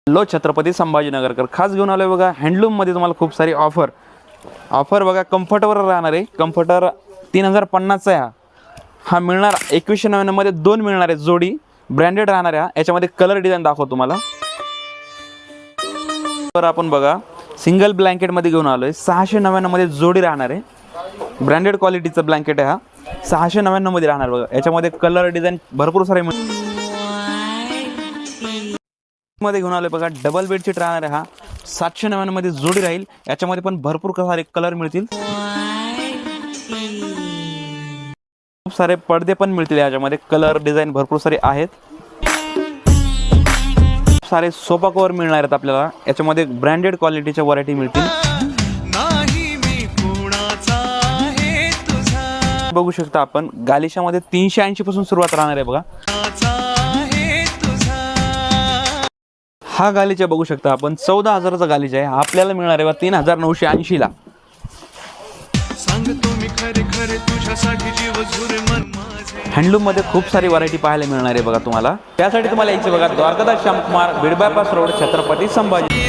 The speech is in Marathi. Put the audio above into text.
लो छत्रपती संभाजीनगरकर खास घेऊन आलोय बघा हँडलूममध्ये तुम्हाला खूप सारी ऑफर बघा. कम्फर्टवर राहणार आहे. कम्फर्टर 3050चा आहे हा मिळणार 2199 मध्ये 2 मिळणार आहे जोडी. ब्रँडेड राहणार आहे. याच्यामध्ये कलर डिझाईन दाखवतो तुम्हाला. तर आपण बघा सिंगल ब्लँकेटमध्ये घेऊन आलोय 699 मध्ये जोडी राहणार आहे. ब्रँडेड क्वालिटीचा ब्लँकेट आहे हा. 699 मध्ये राहणार बघा. याच्यामध्ये कलर डिझाईन भरपूर सारे मध्ये घेऊन आलोय बघा. डबल बेडशीट राहणार आहे हा. 799 मध्ये जोडी राहील. याच्यामध्ये पण भरपूर सारे कलर मिळतील. खूप सारे पडदे पण मिळतील. याच्यामध्ये कलर डिझाईन भरपूर सारे आहेत. खूप सारे सोफा कव्हर मिळणार आहेत आपल्याला. याच्यामध्ये ब्रँडेड क्वालिटीच्या व्हरायटी मिळतील. बघू शकता आपण गालिशामध्ये 380 पासून सुरुवात राहणार आहे बघा. हा गालीचा बघू शकता आपण 14,000चा गालीचा आहे. आपल्याला मिळणार आहे 3,980 ला. हँडलूम मध्ये खूप सारी व्हरायटी पाहायला मिळणार आहे बघा तुम्हाला. त्यासाठी तुम्हाला यायचं बघा द्वारकादास श्यामकुमार बीड बायपास रोड छत्रपती संभाजी.